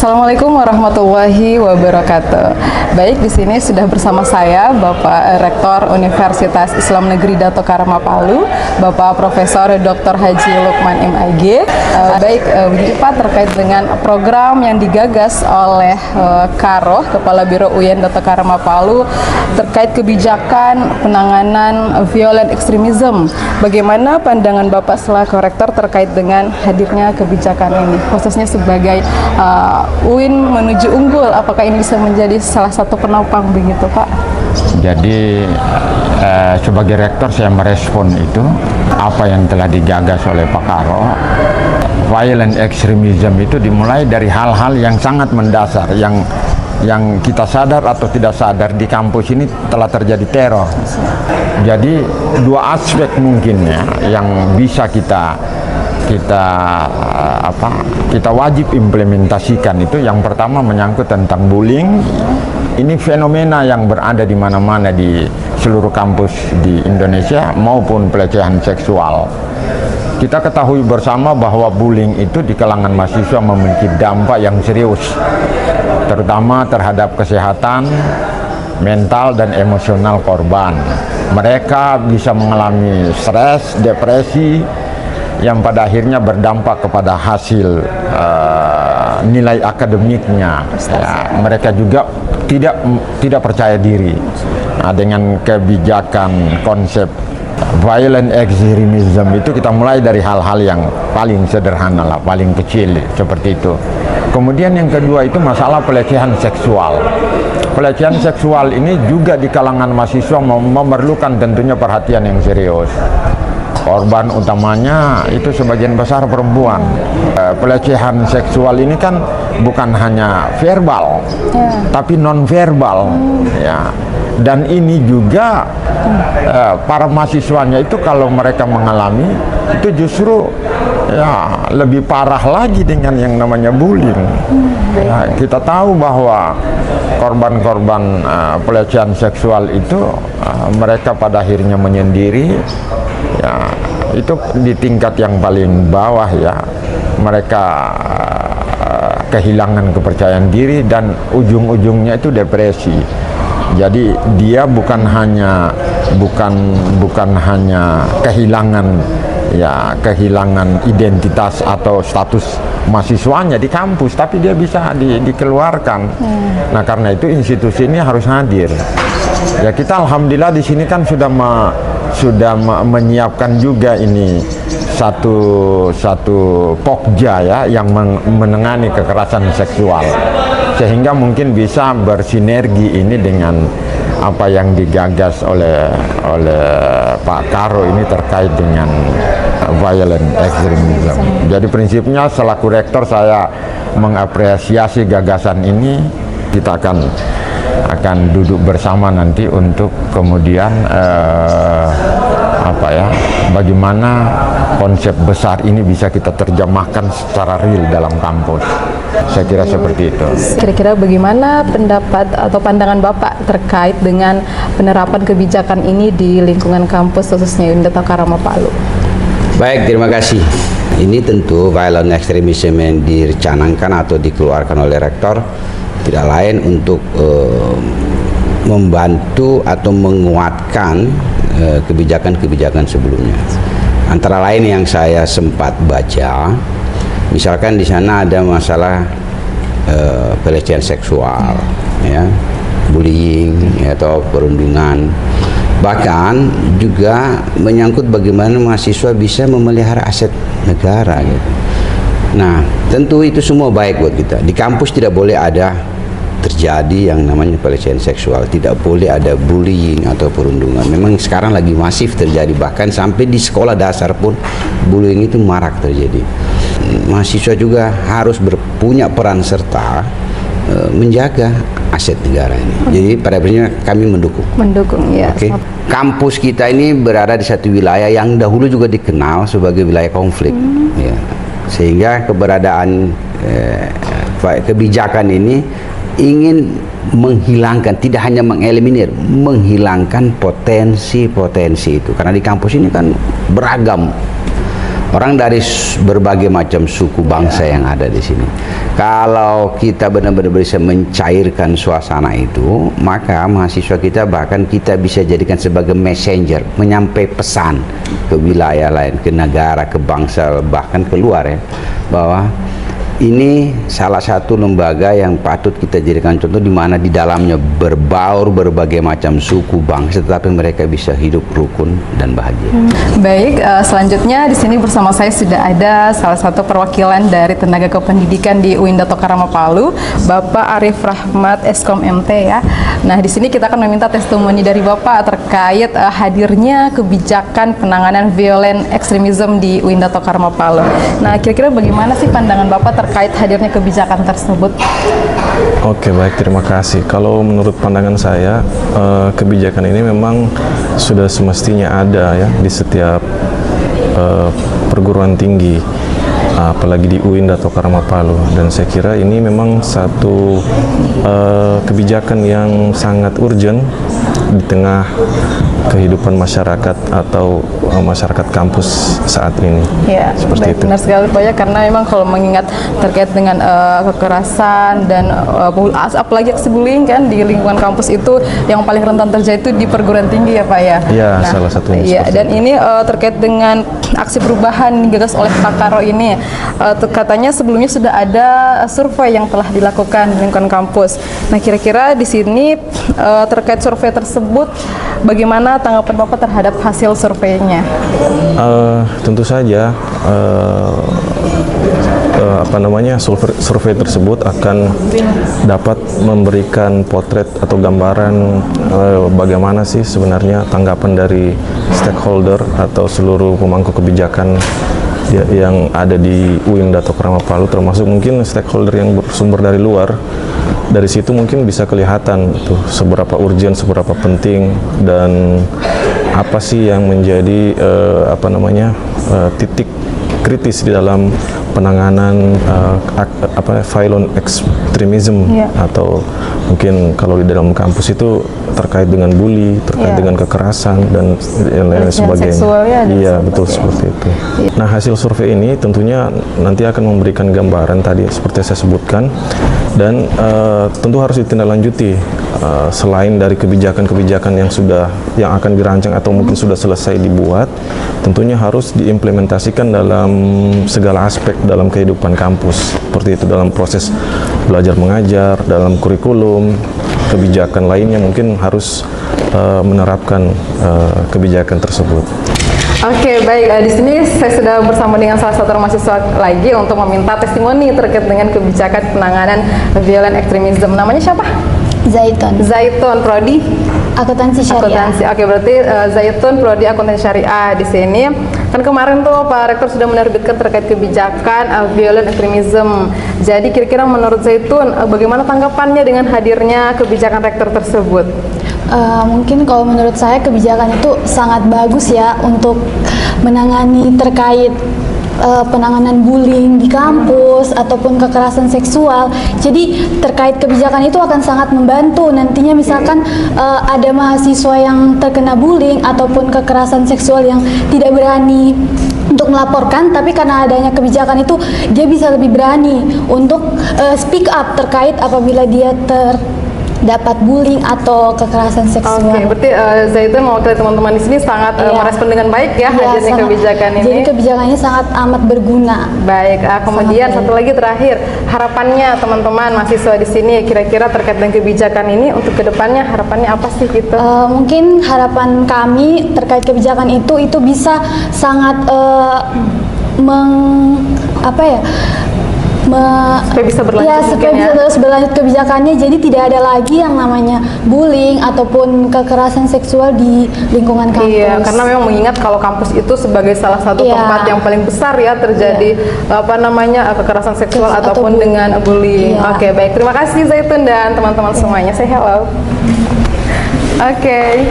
Assalamualaikum warahmatullahi wabarakatuh. Baik, di sini sudah bersama saya Bapak Rektor Universitas Islam Negeri Dato Karama Palu, Bapak Profesor Dr. Haji Lukman MIG. Begini Pak, terkait dengan program yang digagas oleh Karo, Kepala Biro UIN Dato Karama Palu, terkait kebijakan penanganan violent extremism. Bagaimana pandangan Bapak selaku Rektor terkait dengan hadirnya kebijakan ini, khususnya sebagai UIN menuju unggul, apakah ini bisa menjadi salah satu penopang begitu Pak? Jadi sebagai rektor saya merespon itu apa yang telah digagas oleh Pak Karo. Violent extremism itu dimulai dari hal-hal yang sangat mendasar, yang kita sadar atau tidak sadar di kampus ini telah terjadi teror. Jadi dua aspek mungkin ya yang bisa kita wajib implementasikan itu. Yang pertama menyangkut tentang bullying. Ini fenomena yang berada di mana-mana di seluruh kampus di Indonesia, maupun pelecehan seksual. Kita ketahui bersama bahwa bullying itu di kalangan mahasiswa memiliki dampak yang serius, terutama terhadap kesehatan mental dan emosional korban. Mereka bisa mengalami stres, depresi, yang pada akhirnya berdampak kepada hasil nilai akademiknya. Ya, mereka juga tidak percaya diri. Nah, dengan kebijakan konsep violent extremism itu kita mulai dari hal-hal yang paling sederhana lah, paling kecil seperti itu. Kemudian yang kedua itu masalah pelecehan seksual. Pelecehan seksual ini juga di kalangan mahasiswa memerlukan tentunya perhatian yang serius. Korban utamanya itu sebagian besar perempuan. Pelecehan seksual ini kan bukan hanya verbal, tapi non verbal, ya. Dan ini juga para mahasiswanya itu kalau mereka mengalami itu justru ya lebih parah lagi dengan yang namanya bullying. Ya, kita tahu bahwa korban-korban pelecehan seksual itu mereka pada akhirnya menyendiri. Ya, itu di tingkat yang paling bawah ya, mereka kehilangan kepercayaan diri dan ujung-ujungnya itu depresi. Jadi dia bukan hanya kehilangan identitas atau status mahasiswanya di kampus, tapi dia bisa dikeluarkan. Nah, karena itu institusi ini harus hadir. Ya, kita alhamdulillah di sini kan sudah menyiapkan juga ini satu pokja ya yang menangani kekerasan seksual, sehingga mungkin bisa bersinergi ini dengan apa yang digagas oleh Pak Karo ini terkait dengan violent extremism. Jadi prinsipnya selaku rektor saya mengapresiasi gagasan ini. Kita akan duduk bersama nanti untuk kemudian bagaimana konsep besar ini bisa kita terjemahkan secara real dalam kampus. Saya kira seperti itu. Kira-kira bagaimana pendapat atau pandangan Bapak terkait dengan penerapan kebijakan ini di lingkungan kampus khususnya UIN Dato Karama Palu? Baik, terima kasih. Ini tentu violent extremism yang direncanakan atau dikeluarkan oleh rektor tidak lain untuk membantu atau menguatkan kebijakan-kebijakan sebelumnya. Antara lain yang saya sempat baca, misalkan di sana ada masalah pelecehan seksual, ya, bullying ya, atau perundungan. Bahkan juga menyangkut bagaimana mahasiswa bisa memelihara aset negara gitu. Nah, tentu itu semua baik buat kita. Di kampus tidak boleh ada terjadi yang namanya pelecehan seksual, tidak boleh ada bullying atau perundungan. Memang sekarang lagi masif terjadi, bahkan sampai di sekolah dasar pun bullying itu marak terjadi. Mahasiswa juga harus punya peran serta menjaga aset negara ini. Jadi pada prinsipnya kami mendukung ya. Oke. Kampus kita ini berada di satu wilayah yang dahulu juga dikenal sebagai wilayah konflik, ya. Sehingga keberadaan kebijakan ini ingin menghilangkan, tidak hanya mengeliminir, menghilangkan potensi-potensi itu. Karena di kampus ini kan beragam orang dari berbagai macam suku bangsa yang ada di sini. Kalau kita benar-benar bisa mencairkan suasana itu, maka mahasiswa kita bahkan kita bisa jadikan sebagai messenger, menyampaikan pesan ke wilayah lain, ke negara, ke bangsa, bahkan keluar ya, bahwa ini salah satu lembaga yang patut kita jadikan contoh, di mana di dalamnya berbaur berbagai macam suku bangsa, tetapi mereka bisa hidup rukun dan bahagia. Baik, selanjutnya di sini bersama saya sudah ada salah satu perwakilan dari tenaga kependidikan di UIN Dato Karama Palu, Bapak Arif Rahmat Eskom MT ya. Nah, di sini kita akan meminta testimoni dari Bapak terkait hadirnya kebijakan penanganan violent extremism di UIN Dato Karama Palu. Nah, kira-kira bagaimana sih pandangan Bapak terkait hadirnya kebijakan tersebut? Oke, baik, terima kasih. Kalau menurut pandangan saya, kebijakan ini memang sudah semestinya ada ya di setiap perguruan tinggi, apalagi di UIN Dato Karama Palu, dan saya kira ini memang satu kebijakan yang sangat urgent di tengah kehidupan masyarakat atau masyarakat kampus saat ini. Ya, seperti baik, itu. benar sekali Pak ya, karena memang kalau mengingat terkait dengan kekerasan dan apalagi aksi bullying kan di lingkungan kampus itu yang paling rentan terjadi itu di perguruan tinggi ya Pak ya. Iya, salah satunya. Iya, dan ini terkait dengan aksi perubahan digagas oleh Pak Karo ini, katanya sebelumnya sudah ada survei yang telah dilakukan di lingkungan kampus. Nah, kira-kira di sini terkait survei tersebut, bagaimana tanggapan Bapak terhadap hasil surveinya? Tentu saja survei tersebut akan dapat memberikan potret atau gambaran bagaimana sih sebenarnya tanggapan dari stakeholder atau seluruh pemangku kebijakan yang ada di UIN Dato Karama Palu, termasuk mungkin stakeholder yang bersumber dari luar. Dari situ mungkin bisa kelihatan tuh seberapa urgent, seberapa penting, dan apa sih yang menjadi titik kritis di dalam penanganan violent extremism, atau mungkin kalau di dalam kampus itu terkait dengan bully, terkait dengan kekerasan dan lain-lain sebagainya. Iya, betul seperti itu. Nah, hasil survei ini tentunya nanti akan memberikan gambaran tadi seperti saya sebutkan, dan tentu harus ditindaklanjuti selain dari kebijakan-kebijakan yang akan dirancang atau mungkin sudah selesai dibuat, tentunya harus diimplementasikan dalam segala aspek dalam kehidupan kampus, seperti itu dalam proses belajar mengajar, dalam kurikulum, kebijakan lainnya mungkin harus menerapkan kebijakan tersebut. Oke, baik. Di sini saya sudah bersama dengan salah satu mahasiswa lagi untuk meminta testimoni terkait dengan kebijakan penanganan violent extremism. Namanya siapa? Zaitun, prodi Akuntansi Syariah. Akuntansi. Oke, berarti Zaitun prodi Akuntansi Syariah di sini. Kan kemarin tuh Pak Rektor sudah menerbitkan terkait kebijakan violent extremism. Jadi kira-kira menurut Zaitun bagaimana tanggapannya dengan hadirnya kebijakan Rektor tersebut? Mungkin kalau menurut saya kebijakan itu sangat bagus ya untuk menangani terkait penanganan bullying di kampus ataupun kekerasan seksual. Jadi terkait kebijakan itu akan sangat membantu nantinya, misalkan ada mahasiswa yang terkena bullying ataupun kekerasan seksual yang tidak berani untuk melaporkan, tapi karena adanya kebijakan itu dia bisa lebih berani untuk speak up terkait apabila dia dapat bullying atau kekerasan seksual. Oke, berarti Zaitun mewakili teman-teman di sini sangat merespon dengan baik ya hadirnya kebijakan ini. Jadi kebijakannya sangat amat berguna. Baik, kemudian satu lagi terakhir, harapannya teman-teman mahasiswa di sini kira-kira terkait dengan kebijakan ini untuk kedepannya harapannya apa sih gitu? Mungkin harapan kami terkait kebijakan itu bisa sangat supaya bisa berlanjut, supaya bisa terus berlanjut kebijakannya, jadi tidak ada lagi yang namanya bullying ataupun kekerasan seksual di lingkungan kampus. Iya, karena memang mengingat kalau kampus itu sebagai salah satu tempat yang paling besar ya terjadi kekerasan seksual ataupun dengan bullying. Oke, baik, terima kasih Zaitun dan teman-teman semuanya. Say hello. Oke.